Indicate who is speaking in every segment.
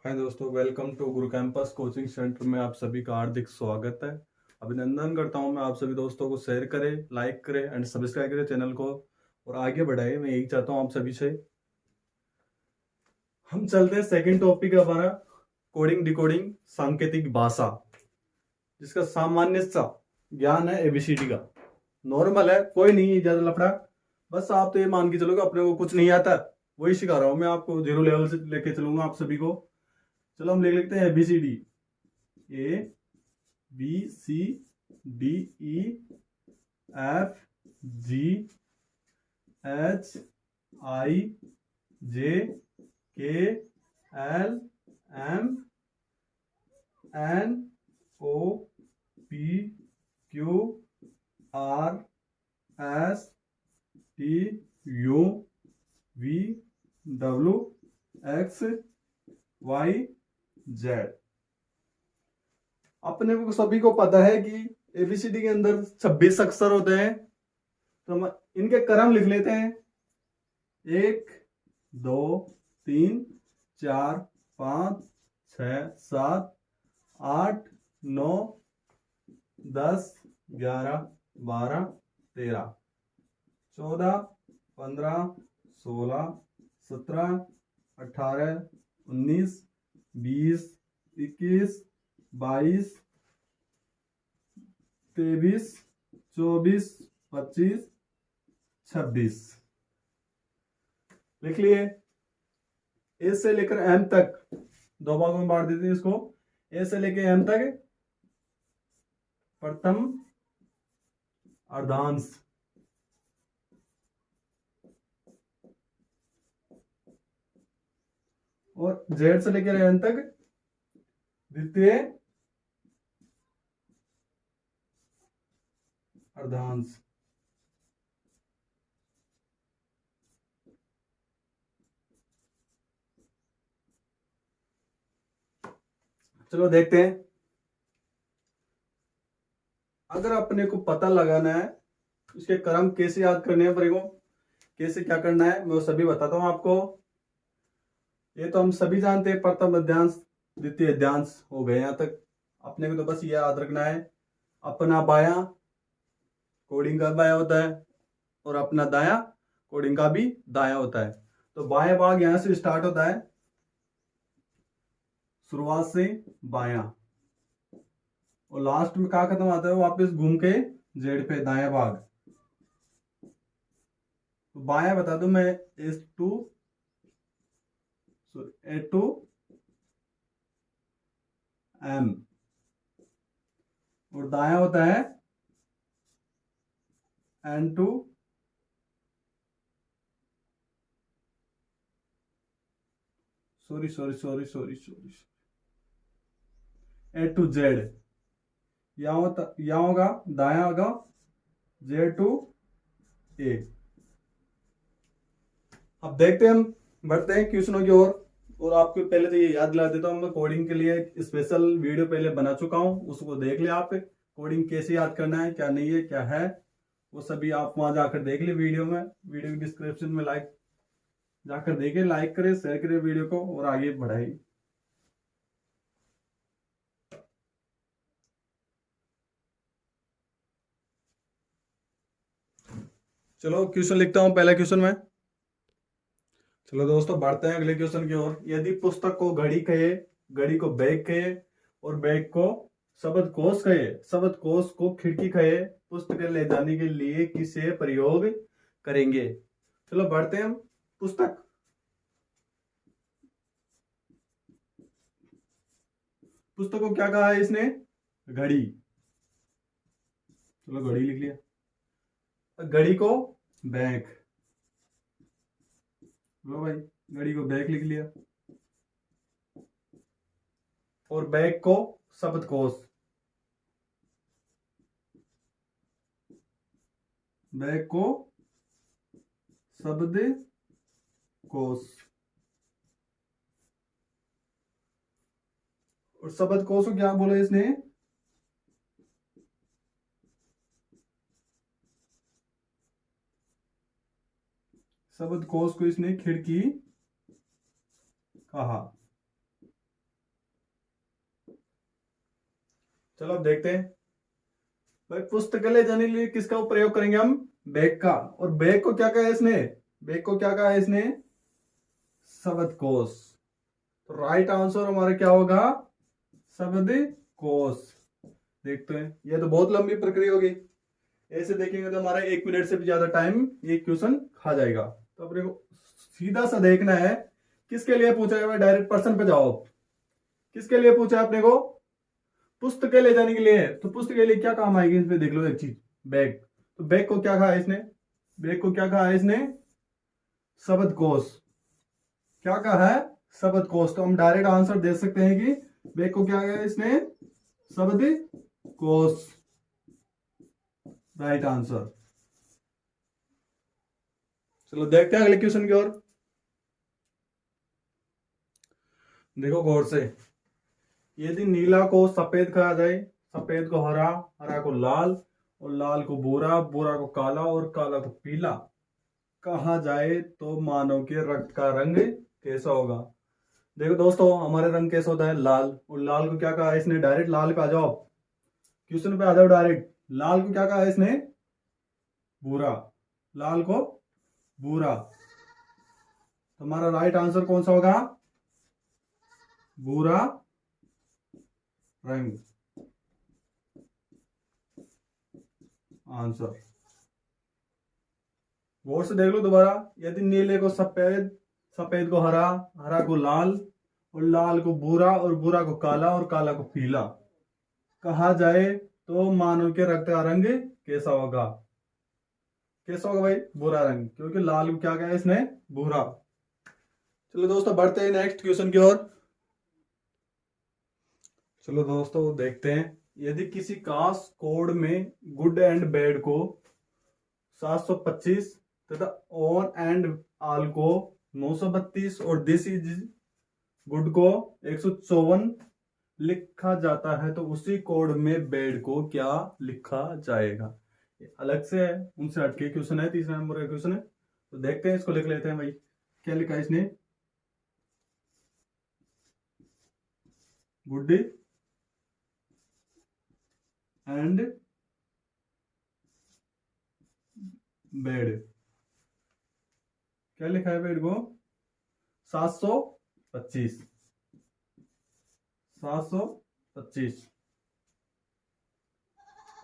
Speaker 1: हाय दोस्तों, welcome to Guru campus coaching centre में आप सभी का हार्दिक स्वागत है। अभिनंदन करता हूं मैं आप सभी दोस्तों को। शेयर करें, लाइक करें एंड सब्सक्राइब करें चैनल को और आगे बढ़ाएं। मैं यही चाहता हूं आप सभी से। हम चलते हैं सेकंड टॉपिक है हमारा, कोडिंग डिकोडिंग सांकेतिक भाषा, जिसका सामान्य सा ज्ञान है एबीसीडी का। नॉर्मल है, कोई नहीं है ज्यादा लफड़ा। बस आप तो ये मान के चलो कि अपने को कुछ नहीं आता, वही सिखा रहा हूं मैं आपको। जीरो लेवल से लेके चलूंगा आप सभी को। चलो हम लिख लेते हैं A B C D. A B C D E F G H I J K L M N O P Q R S T U V W X Y Z. अपने को सभी को पता है कि एबीसीडी के अंदर 26 अक्षर होते हैं। तो हम इनके क्रम लिख लेते हैं। 1 2 3 4 5 6 7 8 9 10 11 12 13 14 15 16 17 18 19 20 21 22 23 24 25 26 लिख लिए। ए से लेकर एम तक दो भागों में बांट देते हैं इसको। ए से लेकर एम तक प्रथम अर्धांश, और जेड से लेकर एन तक द्वितीय अर्धांश। चलो देखते हैं। अगर अपने को पता लगाना है इसके क्रम कैसे याद करने हैं, अपने को कैसे क्या करना है, मैं वो सभी बताता हूं आपको। ये तो हम सभी जानते हैं, प्रथम अध्यांश द्वितीय अध्यांश हो गए यहां तक। अपने को तो बस ये याद रखना है, अपना बायां कोडिंग का बायां होता है और अपना दायां कोडिंग का भी दायां होता है। तो बायां भाग यहां से स्टार्ट होता है, शुरुआत से बायां, और लास्ट में कहा खत्म होता है, वापस घूम के जेड पे दायां भाग। तो बायां बता दूं मैं, S to A to M, और दायां होता है N to sorry A to Z. यहां होगा दायां होगा जेड टू ए। अब देखते हैं, हम बढ़ते हैं क्वेश्चनों की ओर। और आपको पहले तो ये याद दिला देता हूँ, मैं कोडिंग के लिए एक स्पेशल वीडियो पहले बना चुका हूँ, उसको देख लिया आप। कोडिंग कैसे याद करना है, क्या नहीं है, क्या है, वो सभी आप वहां जाकर देख ले वीडियो में। वीडियो की डिस्क्रिप्शन में लाइक जाकर देखें, लाइक करें, शेयर करें वीडियो को और आगे बढ़ाइए। चलो क्वेश्चन लिखता हूँ, पहला क्वेश्चन में। चलो दोस्तों बढ़ते हैं अगले क्वेश्चन की ओर। यदि पुस्तक को घड़ी कहे, घड़ी को बैग कहे और बैग को शब्दकोश कहे, शब्दकोश को खिड़की कहे, पुस्तक ले जाने के लिए किसे प्रयोग करेंगे? चलो बढ़ते हैं हम। पुस्तक, पुस्तक को क्या कहा है इसने? घड़ी। चलो घड़ी लिख लिया। घड़ी को बैग, लो भाई, घड़ी को बैग लिख लिया। और बैग को शब्दकोश, बैग को शब्द कोश, और शब्द कोश को क्या बोला इसने? शब्द कोश को इसने खिड़की कहा। चलो अब देखते हैं भाई, पुस्तकालय जाने के लिए किसका प्रयोग करेंगे हम, बैग का। और बैग को क्या कहा है इसने, बैग को क्या कहा है इसने, शब्दकोश। तो राइट आंसर हमारा क्या होगा, शब्दकोश। देखते हैं, ये तो बहुत लंबी प्रक्रिया होगी, ऐसे देखेंगे तो हमारा 1 मिनट से भी ज्यादा टाइम ये क्वेश्चन खा जाएगा। तो अपने को सीधा सा देखना है किसके लिए पूछा है, डायरेक्ट पर्सन पे जाओ। किसके लिए पूछा है अपने को, पुस्तकें ले जाने के लिए। तो पुस्तक के लिए क्या काम आएगी इसमें, देख लो एक चीज, बैग। तो बैग को क्या कहा है इसने, बैग को क्या कहा है इसने, शब्दकोश। क्या कहा है, शब्दकोश। तो हम डायरेक्ट आंसर दे सकते हैं कि बैग को क्या कहा है इसने, शब्दकोश। Right answer. चलो देखते हैं अगले क्वेश्चन की ओर। देखो गौर से, यदि नीला को सफेद कहा जाए, सफेद को हरा, हरा को लाल, और लाल को भूरा, भूरा को काला, और काला को पीला कहा जाए, तो मानव के रक्त का रंग कैसा होगा। देखो दोस्तों, हमारे रंग कैसा होता है, लाल। और लाल को क्या कहा है इसने, डायरेक्ट लाल पे आ जाओ, क्वेश्चन पे आ जाओ डायरेक्ट। लाल को क्या कहा है इसने, भूरा। लाल को भूरा। तो हमारा राइट आंसर कौन सा होगा, भूरा रंग। आंसर। गौर से देख लो दोबारा, यदि नीले को सफेद, सफेद को हरा, हरा को लाल, और लाल को भूरा, और भूरा को काला, और काला को पीला कहा जाए, तो मानव के रक्त का रंग कैसा होगा। कैसा होगा भाई, भूरा रंग, क्योंकि लाल को क्या कहा है इसने, भूरा। चलो दोस्तों बढ़ते हैं नेक्स्ट क्वेश्चन की ओर। चलो दोस्तों देखते हैं, यदि किसी कास्ट कोड में गुड एंड बैड को 725 तथा ऑन एंड ऑल को 932 और दिस इज गुड को 154 लिखा जाता है, तो उसी कोड में बैड को क्या लिखा जाएगा। ये अलग से है, उनसे हटके क्वेश्चन है, तीसरा नंबर का क्वेश्चन है। तो देखते हैं, इसको लिख लेते हैं भाई। क्या लिखा है इसने, गुड एंड बैड। क्या लिखा है बैड को, 725। 725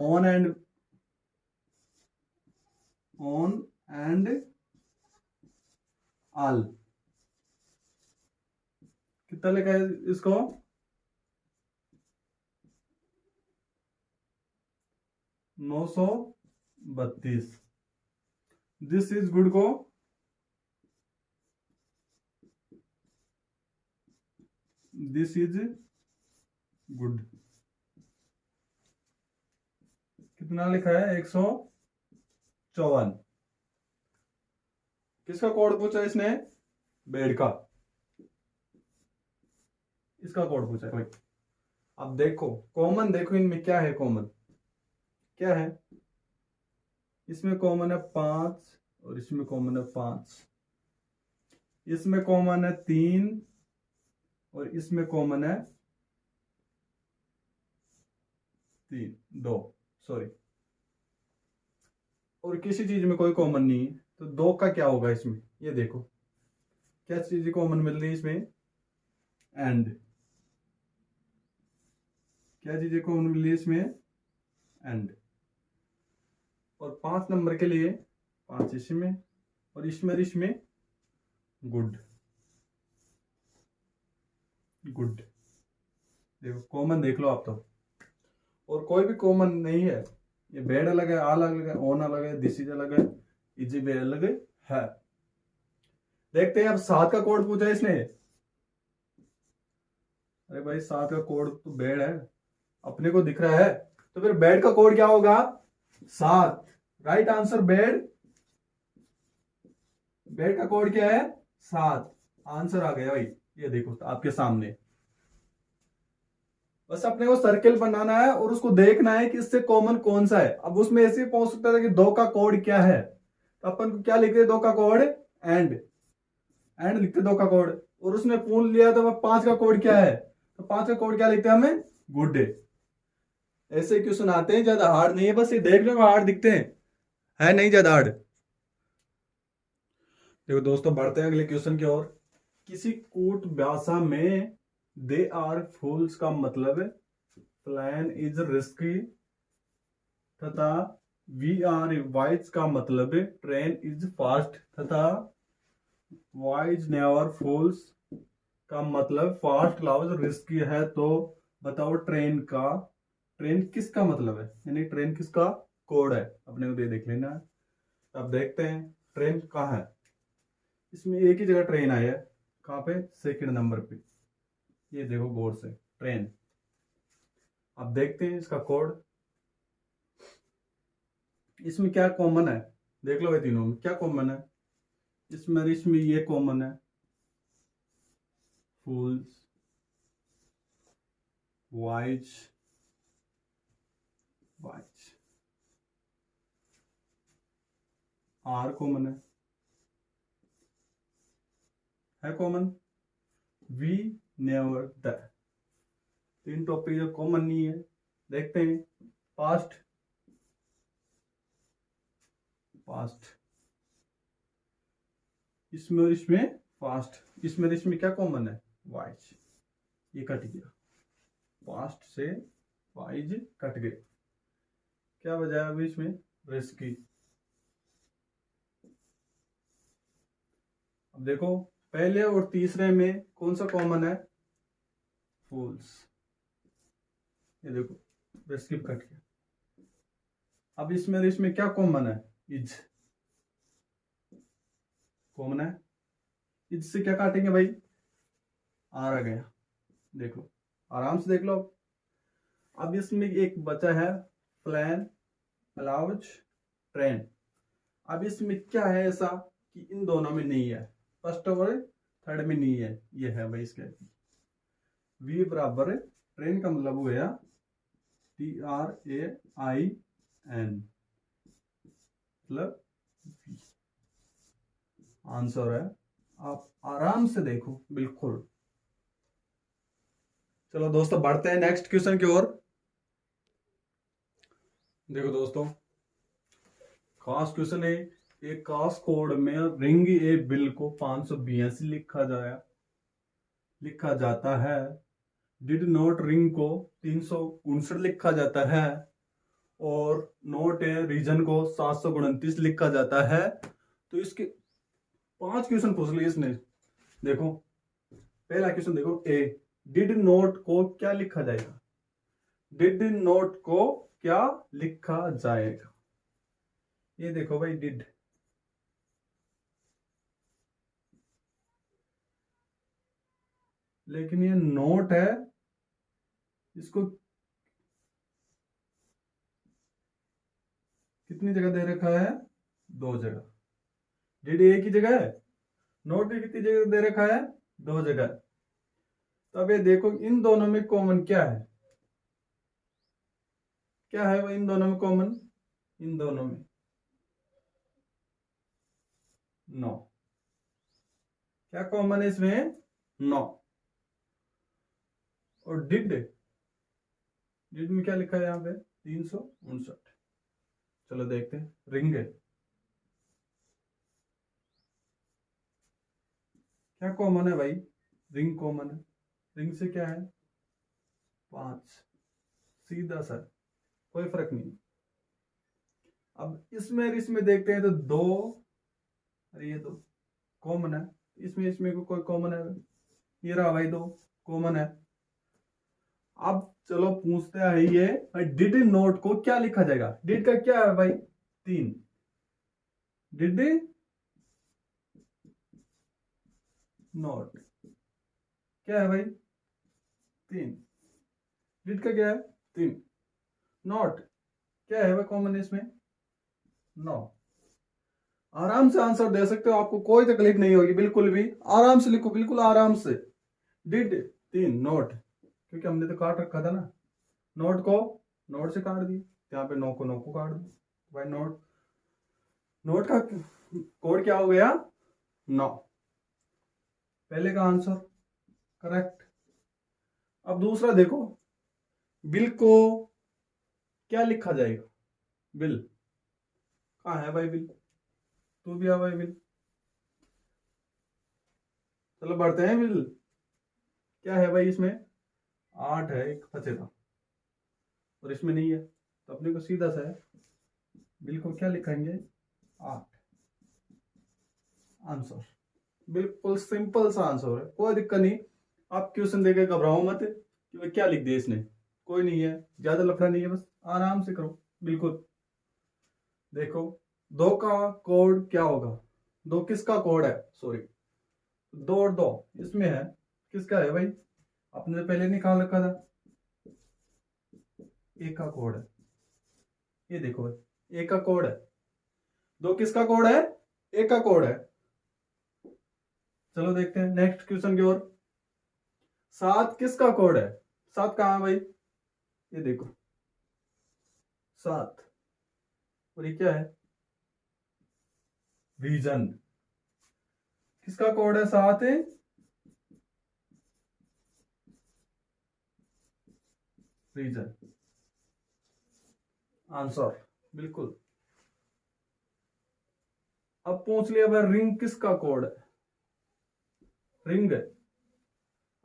Speaker 1: ऑन एंड ऑल कितना लिखा है इसको, 932। दिस इज गुड को दिस इज गुड कितना लिखा है, 154। किसका कोड पूछा इसने, बेड का। इसका कोड पूछा है भाई। अब देखो कॉमन, देखो इनमें क्या है कॉमन, क्या है इसमें कॉमन है 5, और इसमें कॉमन है 5, इसमें कॉमन है 3, और इसमें कॉमन है 2 सॉरी, और किसी चीज में कोई कॉमन नहीं है। तो 2 का क्या होगा इसमें, ये देखो क्या चीज कॉमन मिल रही है इसमें, एंड। क्या चीजें कॉमन मिल रही है इसमें, एंड। और 5 नंबर के लिए 5 इसमें, और इसमें गुड। गुड देखो कॉमन देख लो आप तो, और कोई भी कॉमन नहीं है। ये बेड अलग है, आल अलग है, ऑन अलग है, दिस इज अलग है, इजी बे अलग है। देखते हैं अब 7 का कोड पूछा है इसने। अरे भाई 7 का कोड तो बेड है, अपने को दिख रहा है, तो फिर बेड का कोड क्या होगा, 7। Right answer bed. बेड का कोड क्या है, 7। आंसर आ गया भाई, ये देखो आपके सामने। बस अपने को सर्किल बनाना है और उसको देखना है कि इससे कॉमन कौन सा है। अब उसमें ऐसे पहुंच सकता था कि 2 का कोड क्या है, तो अपन को क्या लिखते 2 का कोड, एंड लिखते 2 का कोड। और उसने पूछ लिया तो 5 का कोड क्या है, तो 5 का कोड क्या लिखते हैं हमें, गुड। ऐसे क्वेश्चन आते हैं, ज्यादा हार्ड नहीं है, बस ये देखने को हार्ड दिखते हैं, है नहीं ज्यादा हार्ड। देखो दोस्तों, बढ़ते हैं अगले क्वेश्चन की ओर। किसी कूट भाषा में दे आर फूल्स का मतलब प्लान इज रिस्की तथा वी आर वाइज का मतलब ट्रेन इज फास्ट तथा वाइज नेवर फूल्स का मतलब फास्ट लाउज रिस्की है। तो बताओ ट्रेन किसका मतलब है, यानी ट्रेन किसका कोड है, अपने को देख लेना है। अब देखते हैं ट्रेन कहाँ है। इसमें एक ही जगह ट्रेन आई है, कहाँ पे, सेकंड नंबर पे। ये देखो गौर से, ट्रेन। अब देखते हैं इसका कोड। इसमें क्या कॉमन है, देख लो ये तीनों में क्या कॉमन है। इसमें ये कॉमन है, fools, wise, wise. Are common है कॉमन। We never the. तीन टॉपिक जो कॉमन नहीं है, देखते हैं। पास्ट, पास्ट, इसमें और इसमें पास्ट, इसमें और इसमें क्या कॉमन है, वाइज। ये कट गया, पास्ट से वाइज कट गए, क्या बजाया अभी इसमें, रिस्की। अब देखो पहले और तीसरे में कौन सा कॉमन है, फूल्स। ये देखो रिस्की कट गया। अब इसमें और इसमें क्या कॉमन है, इज कॉमन है। इज से क्या काटेंगे भाई, आर आ गया, देख लो आराम से देख लो। अब इसमें एक बचा है, प्लान अलाउज ट्रेन। अब इसमें क्या है ऐसा कि इन दोनों में नहीं है, फर्स्ट और थर्ड में नहीं है, ये है भाई इसके। वी बराबर ट्रेन का मतलब हो गया TRAIN, मतलब आंसर है। आप आराम से देखो बिल्कुल। चलो दोस्तों, बढ़ते हैं नेक्स्ट क्वेश्चन की ओर। देखो दोस्तों, खास क्वेश्चन है। एक खास कोड में रिंग ए बिल को 582 लिखा जाता है। डिड नोट रिंग को 359 लिखा जाता है और नोट ए रीजन को 729 लिखा जाता है। तो इसके 5 क्वेश्चन पूछ लिए इसने। देखो पहला क्वेश्चन देखो, ए डिड नोट को क्या लिखा जाएगा, डिड नोट को क्या लिखा जाएगा। ये देखो भाई, डिड, लेकिन ये नोट है, इसको कितनी जगह दे रखा है, 2 जगह। डिड एक ही जगह है, नोट भी कितनी जगह दे रखा है, 2 जगह। तो अब ये देखो इन दोनों में कॉमन क्या है, क्या है वो इन दोनों में कॉमन, इन दोनों में नो। क्या कॉमन है इसमें, नो। और डिड, डिड में क्या लिखा है यहाँ पे, 359। चलो देखते हैं, रिंग है, क्या कॉमन है भाई, रिंग कॉमन है। रिंग से क्या है, 5, सीधा सा, कोई फर्क नहीं। अब इसमें और इसमें देखते हैं तो 2, अरे ये 2 कॉमन है, इसमें इसमें कोई कॉमन है, ये रहा भाई 2 कॉमन है। अब चलो पूछते हैं ये, डिड नोट को क्या लिखा जाएगा, डिड का क्या है भाई, 3, डिड नोट क्या है भाई, 3, डिड का क्या है 3, नोट क्या है भाई कॉमन इसमें, 9। आराम से आंसर दे सकते हो, आपको कोई तकलीफ नहीं होगी बिल्कुल भी। आराम से लिखो, बिल्कुल आराम से। डिड 3 नोट, क्योंकि हमने तो काट रखा था ना, नोट को नोट से काट दी, यहाँ पे 9 को 9 को काट दी भाई। नोट, नोट का कोड क्या हो गया, 9। पहले का आंसर करेक्ट। अब दूसरा देखो, बिल को क्या लिखा जाएगा? बिल। कहाँ है भाई बिल? तू भी आ भाई बिल। चलो बढ़ते हैं बिल। क्या है भाई इसमें? 8 है, एक बचेगा और इसमें नहीं है, तो अपने को सीधा सा है, बिल को क्या लिखेंगे? 8। आंसर बिल्कुल सिंपल सा आंसर है, कोई दिक्कत नहीं। आप क्वेश्चन देके घबराओ मत कि भाई क्या लिख दिया इसने, कोई नहीं है, ज्यादा लफड़ा नहीं है, बस आराम से करो। बिल्कुल। देखो, 2 का कोड क्या होगा? 2 किसका कोड है? सॉरी, 2 और 2 इसमें है, किसका है भाई? आपने तो पहले निकाल रखा था। ए का कोड है, ये देखो भाई, ए का कोड है। 2 किसका कोड है? ए का कोड है। चलो देखते हैं नेक्स्ट क्वेश्चन की ओर। 7 किसका कोड है? 7 कहाँ है भाई? ये देखो 7, और ये क्या है? रीजन। किसका कोड है 7? रीजन। आंसर बिल्कुल। अब पूछ लिया भाई रिंग किसका कोड है? रिंग है,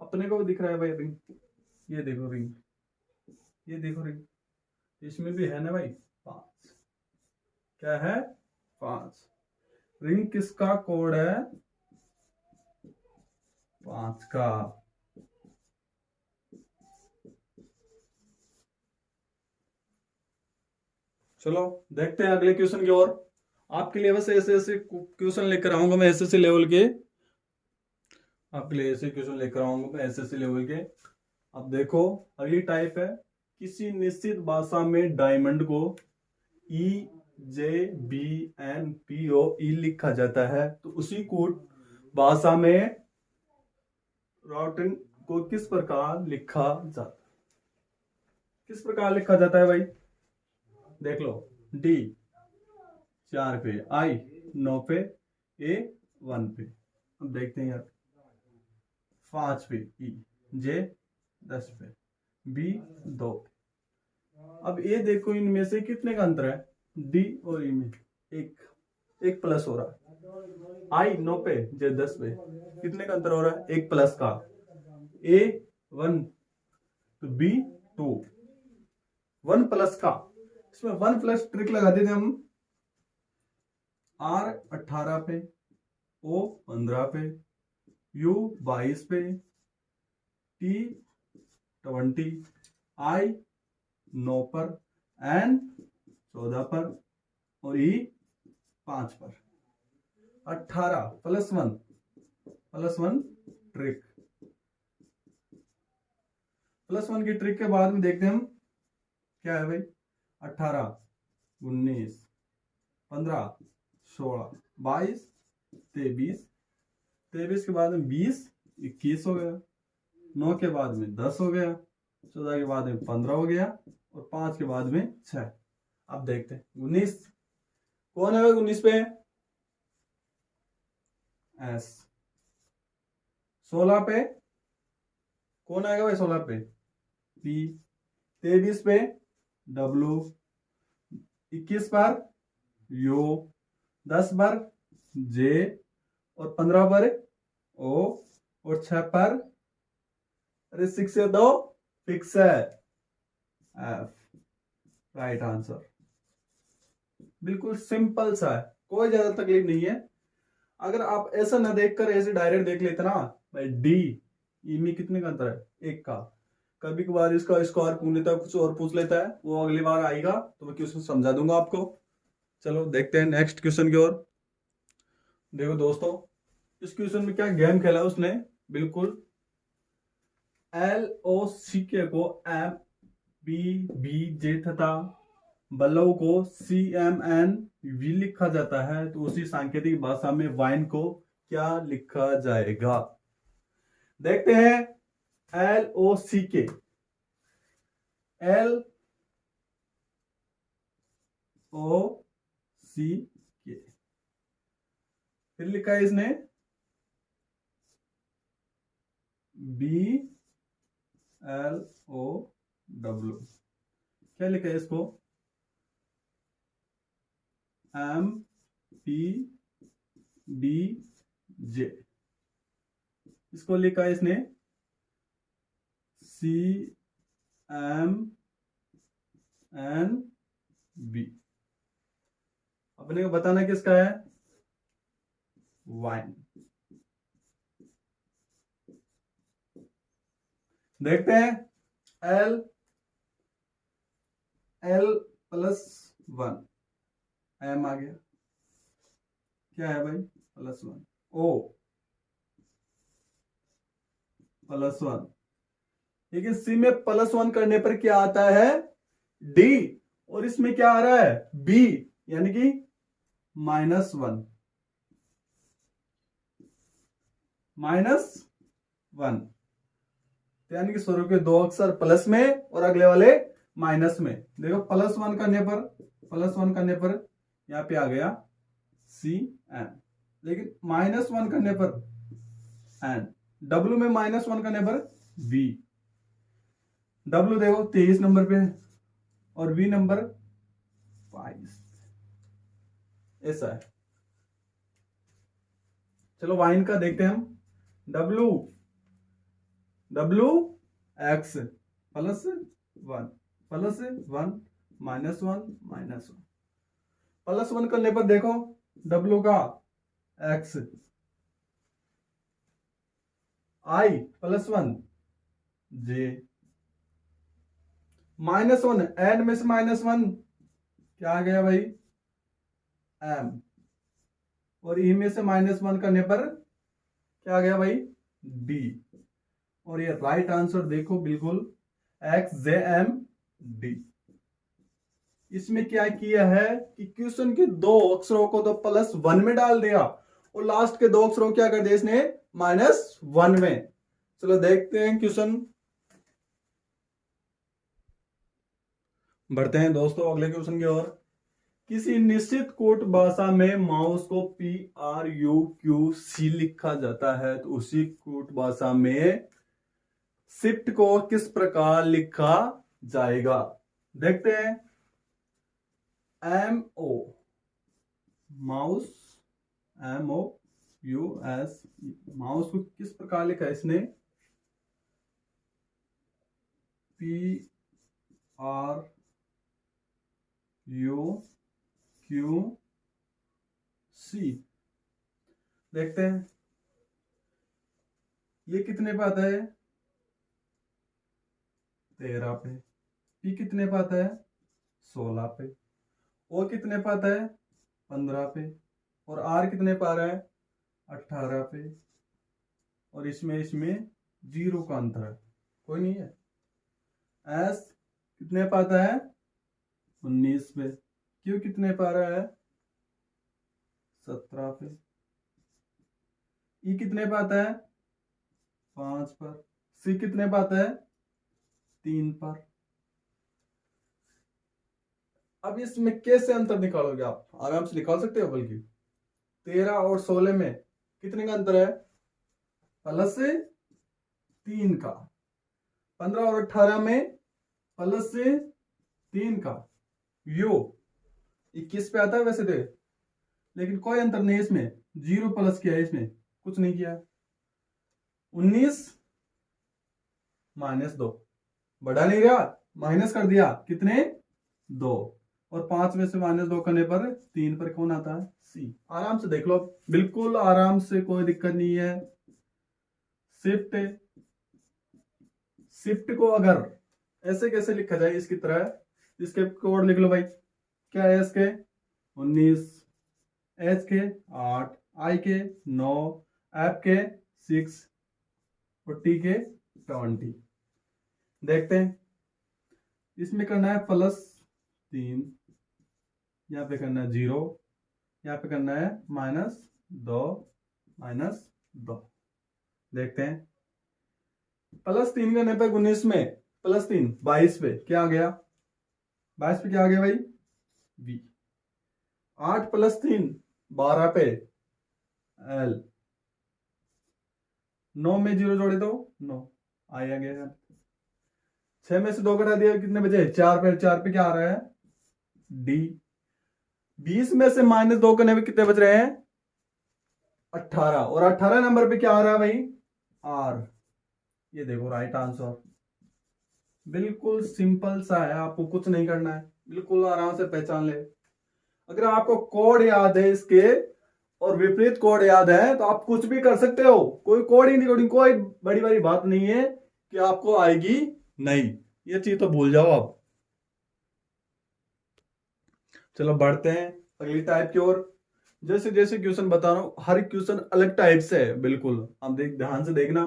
Speaker 1: अपने को भी दिख रहा है भाई रिंग, ये देखो रिंग, ये देखो रिंग, इसमें भी है ना भाई 5। क्या है? 5। रिंग किसका कोड है? 5 का। चलो देखते हैं अगले क्वेश्चन की ओर। आपके लिए बस ऐसे ऐसे क्वेश्चन लेकर आऊंगा मैं, एसएससी लेवल के। आपके लिए ऐसे क्वेश्चन लेकर आऊंगा मैं एसएससी लेवल के। अब देखो, अगली टाइप है, किसी निश्चित भाषा में डायमंड को EJBNPOE लिखा जाता है, तो उसी कूट भाषा में रोटन को किस प्रकार लिखा जाता है? किस प्रकार लिखा जाता है भाई? देख लो, D 4 पे, I 9 पे, A 1 पे। अब देखते हैं यार, 5 पे E, J 10 पे, B 2 पे। अब ये देखो, इनमें से कितने का अंतर है? D और E में एक प्लस हो रहा है। I 9 पे, J 10 पे, कितने का अंतर हो रहा है? एक प्लस का। A 1 तो B 2, 1 प्लस का। इसमें 1 प्लस ट्रिक लगा देते हम। R 18 पे, O 15 पे, U 22 पे, T 20, I 9 पर, N 14 पर, और E 5 पर। 18 प्लस वन ट्रिक। +1 की ट्रिक के बाद में देखते हैं हम क्या है भाई। 18, 19, 15, 16, 22, 23, 23 के बाद में 20, 21 हो गया, 9 के बाद में 10 हो गया, 14 के बाद में 15 हो गया, और 5 के बाद में 6। अब देखते हैं 19 कौन है भाई? 19 पे S। 16 पे कौन आएगा भाई? 16 पे P। 23 पे W। 21 पर U। 10 पर J, और 15 पर O, और 6 पर, अरे 6 से 2 फिक्स है, F। Right answer. बिल्कुल सिंपल सा है, कोई ज्यादा तकलीफ नहीं है। अगर आप ऐसा ना देखकर ऐसे डायरेक्ट देख लेते ना भाई, D E में कितने का अंतर है? 1 का। कभी कभार इसका स्क्वायर पूछ लेता है, कुछ और पूछ लेता है, वो अगली बार आएगा तो मैं क्वेश्चन समझा दूंगा आपको। चलो देखते हैं नेक्स्ट क्वेश्चन की ओर। देखो दोस्तों, इस क्वेश्चन में क्या गेम खेला उसने, बिल्कुल LOCK को MBBJ तथा बल्लव को CMNV लिखा जाता है, तो उसी सांकेतिक भाषा में वाइन को क्या लिखा जाएगा? देखते हैं। LOCK, LOCK, फिर लिखा है इसने BLOW, क्या लिखा है इसको, एम पी डी जे, इसको लिखा है इसने सी एम एन बी। अपने को बताना किसका है, वाइन। देखते हैं, L L plus one, M आ गया, क्या है भाई, plus one, O plus one. लेकिन सी में प्लस वन करने पर क्या आता है, डी, और इसमें क्या आ रहा है, बी, यानी कि माइनस वन, माइनस वन, यानी कि शुरू के दो अक्षर प्लस में और अगले वाले माइनस में। देखो प्लस वन करने पर, प्लस वन करने पर यहां पे आ गया सी एन, लेकिन माइनस वन करने पर एन, डब्ल्यू में माइनस वन करने पर वी, डब्ल्यू देखो 23 नंबर पे है और वी नंबर 22, ऐसा है। चलो वाइन का देखते हैं हम, W W x plus one, plus one minus one minus one, plus one करने पर देखो डब्ल्यू का एक्स, आई प्लस वन जे, माइनस वन, एन में से माइनस वन क्या आ गया भाई, एम, और ई में से माइनस वन करने पर क्या आ गया भाई, डी। और ये राइट आंसर देखो बिल्कुल, एक्स जे एम डी। इसमें क्या किया है कि क्वेश्चन के दो अक्षरों को तो प्लस वन में डाल दिया और लास्ट के दो अक्षरों क्या कर दिया इसने, माइनस वन में। चलो देखते हैं क्वेश्चन, बढ़ते हैं दोस्तों अगले क्वेश्चन की ओर। किसी निश्चित कोड भाषा में माउस को PRUQC लिखा जाता है, तो उसी कोड भाषा में शिफ्ट को किस प्रकार लिखा जाएगा। देखते हैं, MO माउस, MOUS, माउस को किस प्रकार लिखा है इसने, PRUQC। देखते हैं ये कितने पे आता है, 13 पे, पी कितने पे आता है, 16 पे, ओ कितने पे आता है, 15 पे, और आर कितने पे आ रहा है, 18 पे, और इसमें जीरो का अंतर है, कोई नहीं है। एस कितने पे आता है, 19 पे, क्यू कितने पे आ रहा है, 17 पे, ई कितने पे आता है, 5 पर, सी कितने पे आता है, 3 पर। अब इसमें कैसे अंतर निकालोगे आप, आराम से निकाल सकते हो, बल्कि 13 और 16 में कितने का अंतर है, प्लस 3 का, 15 और 18 में प्लस 3 का, यो 21 पे आता है वैसे तो, लेकिन कोई अंतर नहीं इसमें, जीरो प्लस किया है, इसमें कुछ नहीं किया। 19 माइनस 2, बढ़ा नहीं रहा, माइनस कर दिया, कितने, 2, और 5 में से माइनस 2 करने पर 3 पर कौन आता है, सी। आराम से देख लो, बिल्कुल आराम से, कोई दिक्कत नहीं है। शिफ्ट, शिफ्ट को अगर ऐसे कैसे लिखा जाए, इसकी तरह, इसके कोड लिख लो भाई, क्या है इसके, 19, एच के 8, आई के 9, एफ के 6 और टी के 20। देखते हैं, इसमें करना है प्लस 3, यहाँ पे करना है 0, यहाँ पे करना है -2, -2। देखते हैं, प्लस 3 करने पे 19 में प्लस 3 22 पे क्या आ गया, 22 पे क्या आ गया भाई, बी। 8 प्लस 3 12 पे एल, 9 में 0 जोड़े तो 9, आई आ गया। 6 में से 2 घटा दिया, कितने बचे? 4 पे। 4 पे क्या आ रहा है? डी। 20 में से -2 करने में कितने बच रहे हैं? 18। और 18 नंबर पे क्या आ रहा है भाई? आर। ये देखो राइट आंसर। बिल्कुल सिंपल सा है, आपको कुछ नहीं करना है, बिल्कुल आराम से पहचान ले। अगर आपको कोड याद है इसके और विपरीत कोड याद है तो आप कुछ भी कर सकते हो। कोई कोडिंग डिकोडिंग कोई बड़ी बड़ी बात नहीं है कि आपको आएगी नहीं, ये चीज तो भूल जाओ आप। चलो बढ़ते हैं अगली टाइप की ओर। जैसे जैसे क्वेश्चन बता रहा हूं, हर क्वेश्चन अलग टाइप से है बिल्कुल। आप ध्यान से देखना।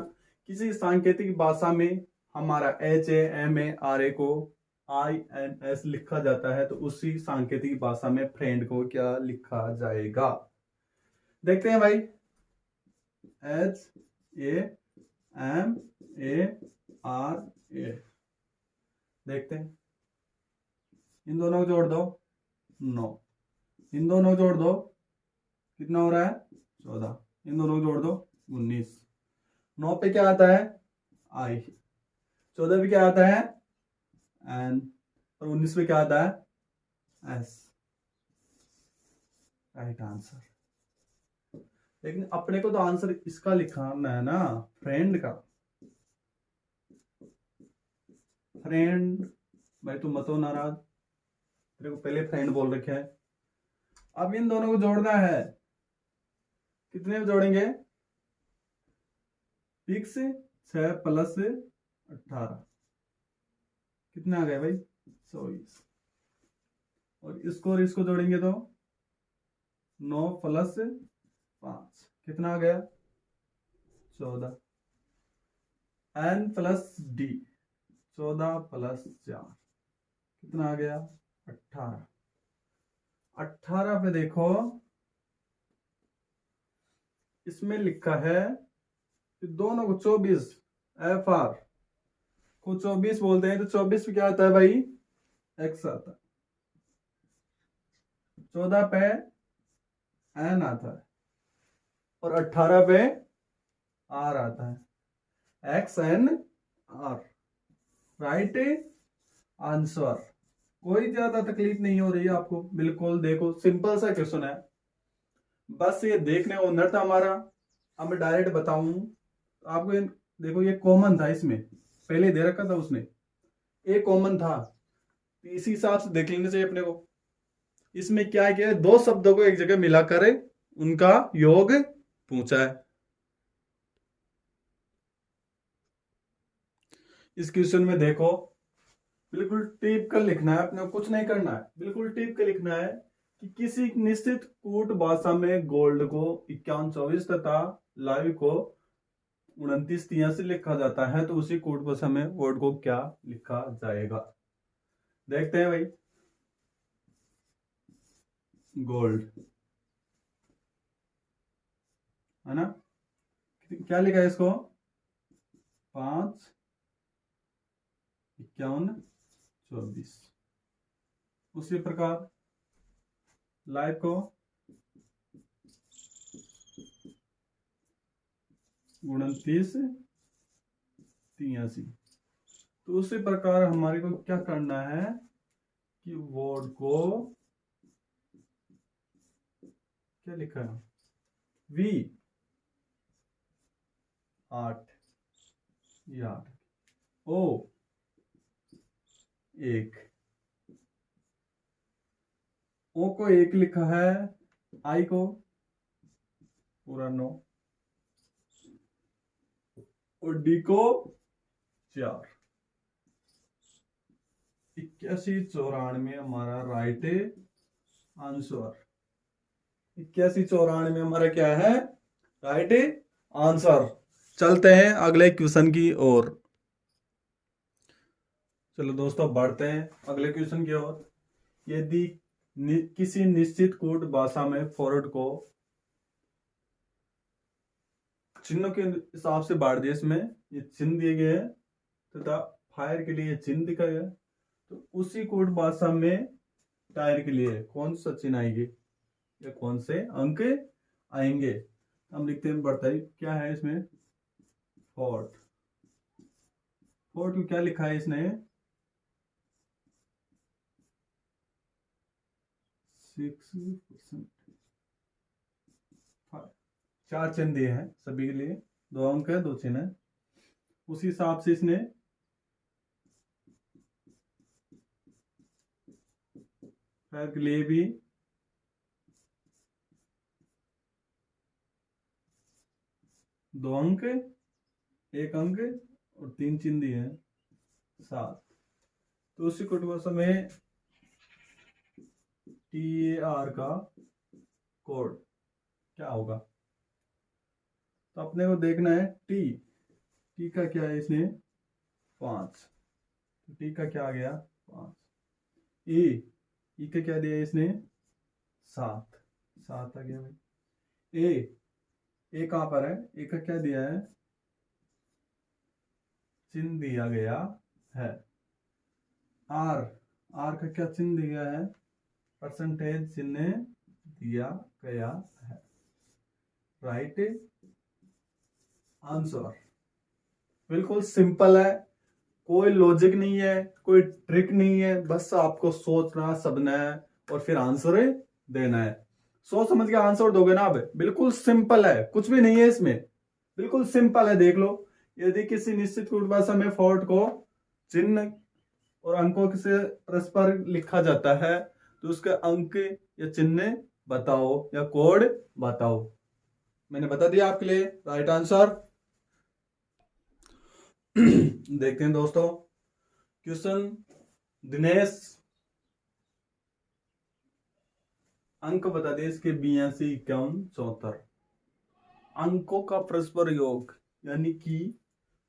Speaker 1: किसी सांकेतिक भाषा में हमारा HAMARA को INS लिखा जाता है तो उसी सांकेतिक भाषा में फ्रेंड को क्या लिखा जाएगा? देखते हैं भाई। HAMARA देखते हैं। इन दोनों को जोड़ दो 9, इन दोनों को जोड़ दो कितना हो रहा है? 14, इन दोनों को जोड़ दो 19। 9 पे क्या आता है? आई। 14 पे क्या आता है? एन। और 19 पे क्या आता है? एस। Right answer. लेकिन अपने को तो आंसर इसका लिखा है ना, फ्रेंड का। फ्रेंड भाई तू मत हो नाराज, तेरे को पहले फ्रेंड बोल रखे है। अब इन दोनों को जोड़ना है, कितने में जोड़ेंगे? 6 प्लस 18 कितना आ गया भाई? 24। और इसको जोड़ेंगे तो 9 प्लस 5 कितना आ गया? 14। एन प्लस डी 14 प्लस 4 कितना आ गया? 18। 18 पे देखो इसमें लिखा है कि दोनों को 24 FR को 24 बोलते हैं तो 24 पे क्या आता है भाई? X आता है। 14 पे N आता है और 18 पे R आता है। XNR right answer. कोई ज्यादा तकलीफ नहीं हो रही है आपको, बिल्कुल देखो सिंपल सा क्वेश्चन है, बस ये देखने को हुनर था हमारा। अब मैं डायरेक्ट बताऊं आपको। देखो ये कॉमन था, इसमें पहले दे रखा था उसने, एक कॉमन था, इसी हिसाब से देख लेना चाहिए अपने को। इसमें क्या किया है? 2 शब्दों को एक जगह मिलाकर उनका योग पूछा है। इस क्वेश्चन में देखो बिल्कुल टिप कर लिखना है, अपने को कुछ नहीं करना है, बिल्कुल टिप कर लिखना है कि किसी निश्चित कूट भाषा में गोल्ड को 5124 तथा लाइव को 2983 लिखा जाता है तो उसी कूट भाषा में वर्ड को क्या लिखा जाएगा? देखते हैं भाई। गोल्ड है ना, क्या लिखा है इसको? 5 51 24। उसी प्रकार लाइव को 29 83। तो उसी प्रकार हमारे को क्या करना है कि वर्ड को क्या लिखा है? V 8 8 O 1 O को 1 लिखा है, I को पूरा 9 और D को 4। 8194 हमारा राइट आंसर। 8194 हमारा क्या है? Right answer. चलते हैं अगले क्वेश्चन की ओर। चलो दोस्तों बढ़ते हैं अगले क्वेश्चन की ओर। यदि किसी निश्चित कोड भाषा में फॉरवर्ड को चिन्हों के हिसाब से बांट दिया, इसमें ये चिन्ह दिए गए हैं तथा फायर के लिए ये चिन्ह दिखा गया, तो उसी कोड भाषा में टायर के लिए कौन सा चिन्ह आएगी या कौन से अंक आएंगे? हम लिखते हैं, बढ़ता है क्या है इसमें? फोर्ट। फोर्ट को क्या लिखा है इसने? 6%। 4 चिन्ह दिए हैं सभी के लिए, 2 अंक है 2 चिन्ह है। उसी हिसाब से इसने के लिए भी 2 अंक, 1 अंक और 3 चिन्ह दिए हैं 7। तो उसी कुटुंब में TAR का कोड क्या होगा? तो अपने को देखना है टी का क्या है इसने 5, तो टी का क्या आ गया 5। ई का क्या दिया इसने 7 आ गया भाई। ए कहां पर है? ए का क्या दिया है? चिन्ह दिया गया है। आर का क्या चिन्ह दिया है? परसेंटेज चिन्ह दिया गया है। Right answer. बिल्कुल सिंपल है, कोई लॉजिक नहीं है, कोई ट्रिक नहीं है, बस आपको सोचना समझना है और फिर आंसर देना है। सोच समझ के आंसर दोगे ना, अब बिल्कुल सिंपल है, कुछ भी नहीं है इसमें, बिल्कुल सिंपल है। देख लो, यदि किसी निश्चित भाषा में फोर्ट को चिन्ह और अंकों से परस्पर लिखा जाता है तो उसके अंक या चिन्ह बताओ या कोड बताओ। मैंने बता दिया आपके लिए राइट आंसर। देखते हैं दोस्तों क्वेश्चन। दिनेश अंक बता दिए इसके 82, 51, 74। अंकों का परस्पर योग यानी कि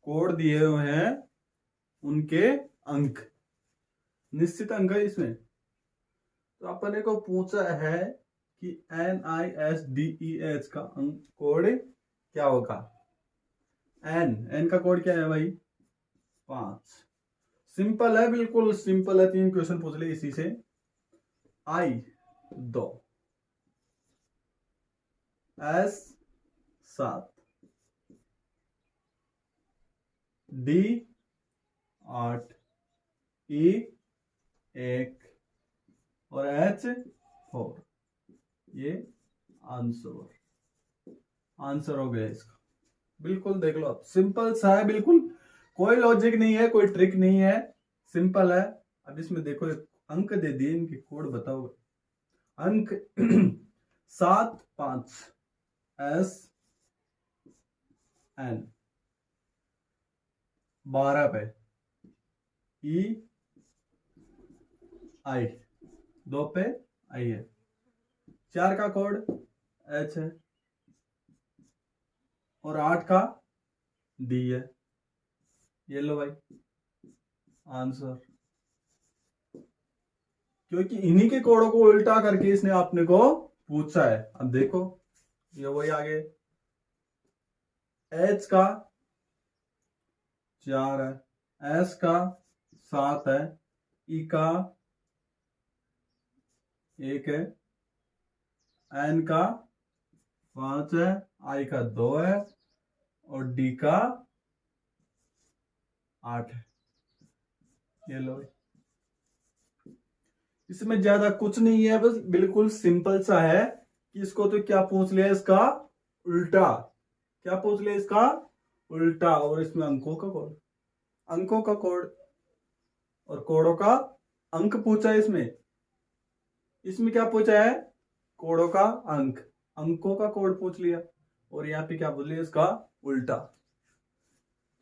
Speaker 1: कोड दिए हुए हैं उनके अंक, निश्चित अंक है इसमें। तो अपने को पूछा है कि NISDEH का अंक कोड क्या होगा? एन का कोड क्या है भाई 5। सिंपल है, बिल्कुल सिंपल है। 3 क्वेश्चन पूछ ले इसी से। I 2, S 7, D 8, E 1 और H 4। ये आंसर हो गया इसका। बिल्कुल देख लो आप, सिंपल सा है, बिल्कुल कोई लॉजिक नहीं है, कोई ट्रिक नहीं है, सिंपल है। अब इसमें देखो अंक दे दिए, इनके कोड बताओ। अंक 7, 5, S N 12 पे E I 2 पे I है। 4 का कोड H है और 8 का D है। ये लो भाई आंसर, क्योंकि इन्हीं के कोडों को उल्टा करके इसने आपने को पूछा है। अब देखो ये वही आगे, H का 4 है, S का 7 है, E का 1 है, N का 5 है, I का 2 है और D का 8 है। ये लो, इसमें ज्यादा कुछ नहीं है, बस बिल्कुल सिंपल सा है कि इसको तो क्या पूछ लिया इसका उल्टा, क्या पूछ लिया इसका उल्टा। और इसमें अंकों का कोड और कोडों का अंक पूछा है। इसमें क्या पूछा है? कोडों का अंक, अंकों का कोड पूछ लिया और यहाँ पे क्या बोल लिया इसका उल्टा।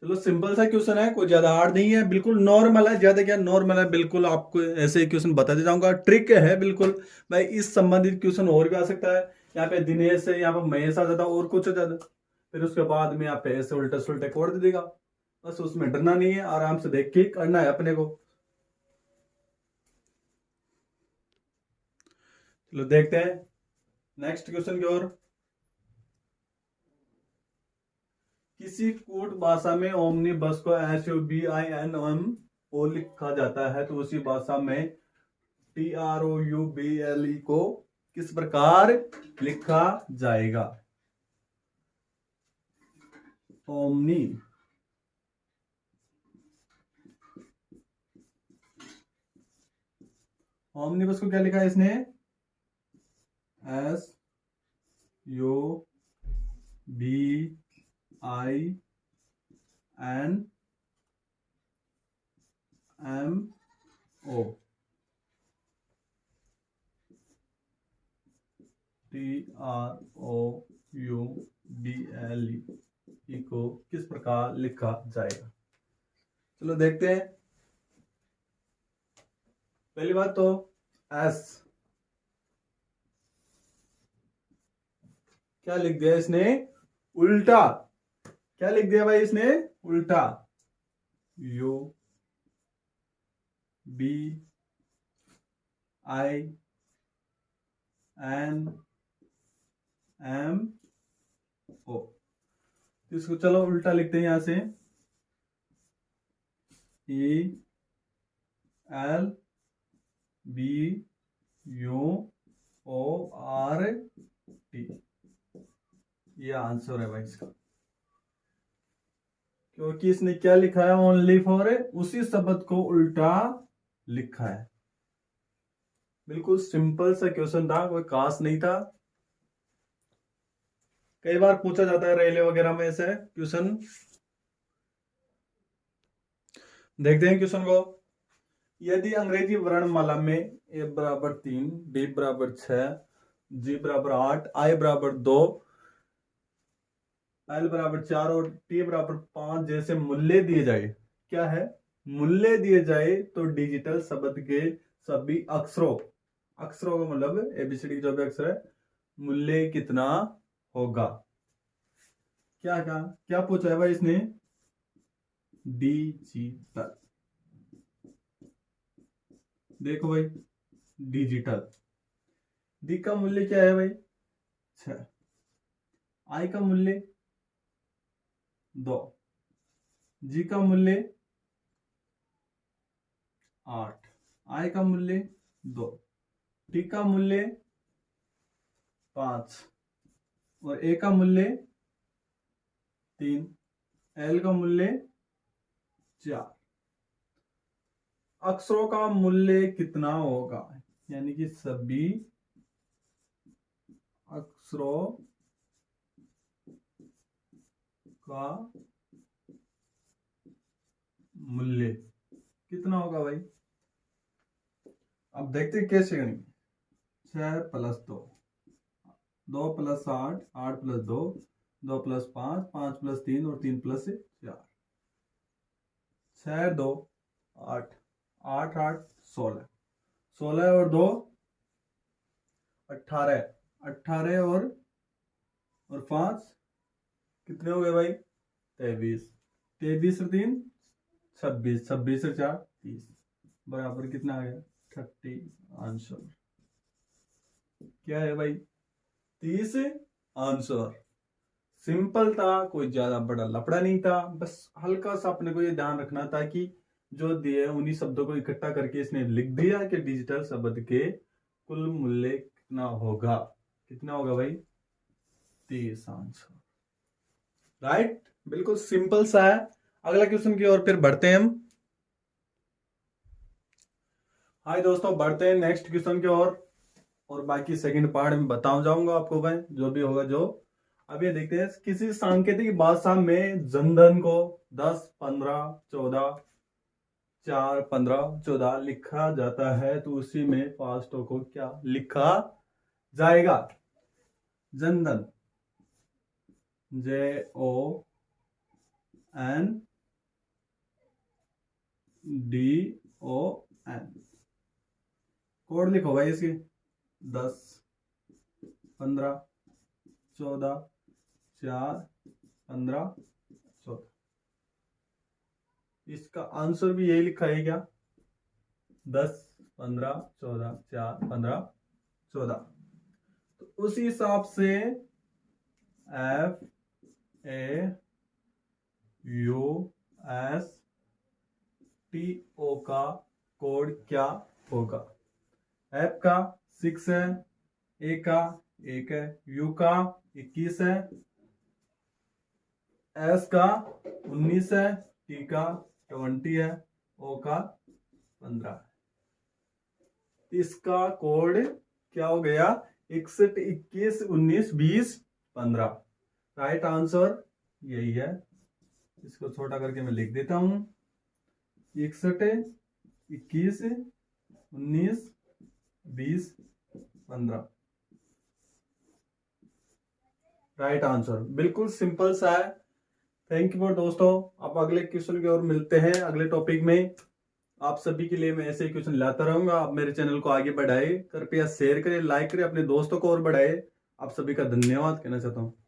Speaker 1: चलो सिंपल सा क्वेश्चन है, कोई ज्यादा हार्ड नहीं है, बिल्कुल नॉर्मल है। ज्यादा क्या नॉर्मल है, बिल्कुल आपको ऐसे क्वेश्चन बताते जाऊंगा। ट्रिक है बिल्कुल भाई, इस संबंधित क्वेश्चन और भी आ सकता है। यहाँ पे दिनेश है, यहाँ पे महेश आ जाता और कुछ ज्यादा, फिर उसके बाद में यहाँ पे ऐसे उल्टा सुल्टा कोड दे देगा। बस उसमें डरना नहीं है, आराम से देख के करना है अपने को। चलो देखते हैं नेक्स्ट क्वेश्चन की ओर। किसी कूट भाषा में ओमनी बस को SUBINM लिखा जाता है तो उसी भाषा में TROUBLE को किस प्रकार लिखा जाएगा? ओमनी बस को क्या लिखा है इसने SUBINMO TROUBLE को किस प्रकार लिखा जाएगा। चलो देखते हैं। पहली बात तो एस क्या लिख दिया इसने, उल्टा। क्या लिख दिया भाई इसने, उल्टा। UBINMO, इसको चलो उल्टा लिखते हैं यहां से, ELBUORT। ये आंसर है भाई इसका, क्योंकि इसने क्या लिखा है, ओनली फॉर, उसी शब्द को उल्टा लिखा है। बिल्कुल सिंपल सा क्वेश्चन था, कोई खास नहीं था। कई बार पूछा जाता है रेलवे वगैरह में ऐसे क्वेश्चन। देखते हैं क्वेश्चन को। यदि अंग्रेजी वर्णमाला में A बराबर 3, B बराबर 6, G बराबर 8, I बराबर 2, L बराबर 4 और T बराबर 5 जैसे मूल्य दिए जाए, क्या है, मूल्य दिए जाए तो डिजिटल शब्द के सभी अक्षरों का मतलब ABCD की जो भी अक्षर है, मूल्य कितना होगा। क्या पूछा है भाई इसने, डिजिटल। देखो भाई, डिजिटल। डी का मूल्य क्या है भाई, 6। आई का मूल्य 2, जी का मूल्य 8, आई का मूल्य 2, टी का मूल्य 5 और ए का मूल्य 3, एल का मूल्य 4। अक्षरों का मूल्य कितना होगा, यानी कि सभी अक्षरों का मूल्य कितना होगा भाई। अब देखते हैं कैसे करेंगे। 6 + 2, 2 + 8, 8 + 2, 2 + 5, 5 + 3 और 3 + 4। 6 2 8, 8 8 16, 16 और 2 18, 18 और 5 कितने हो गए भाई, 23, 23 और 3 26, 26 और 4 30, बराबर कितना आ गया, 30। आंसर क्या है भाई, 30 आंसर। सिंपल था, कोई ज्यादा बड़ा लफड़ा नहीं था, बस हल्का सा अपने को ये ध्यान रखना था कि जो दिए उन्हीं शब्दों को इकट्ठा करके इसने लिख दिया कि डिजिटल शब्द के कुल मूल्य कितना होगा। कितना होगा भाई, 30 आंसर। राइट, बिल्कुल सिंपल सा है। अगला क्वेश्चन की ओर फिर बढ़ते हैं हम। हाय दोस्तों, बढ़ते हैं नेक्स्ट क्वेश्चन की ओर और बाकी सेकंड पार्ट में बताऊं जाऊंगा आपको भाई, जो भी होगा जो। अब ये देखते हैं, किसी सांकेतिक भाषा में जनधन को 10 15 14 4 15 14 लिखा जाता है, तो उसी में पास्टो को क्या लिखा जाएगा। जनधन, JONDON, कोड लिखो भाई इसकी, 10 15 14 4 15 14। इसका आंसर भी यही लिखा है क्या, 10 15 14 4 15 14। तो उसी हिसाब से FAUSTO का कोड क्या होगा। F का 6 है, A का 1 है, U का 21 है, S का 19 है, T का 20 है, O का 15 है। इसका कोड क्या हो गया, 61, 21, 19, 20, 15। राइट आंसर यही है। इसको छोटा करके मैं लिख देता हूं, 61, 21, 19, 20, 15। राइट आंसर बिल्कुल सिंपल सा है। थैंक यू फॉर दोस्तों। अब अगले क्वेश्चन की ओर मिलते हैं अगले टॉपिक में। आप सभी के लिए मैं ऐसे ही क्वेश्चन लाता रहूंगा। आप मेरे चैनल को आगे बढ़ाए, कृपया शेयर करें, लाइक करें, अपने दोस्तों को और बढ़ाए। आप सभी का धन्यवाद कहना चाहता हूं।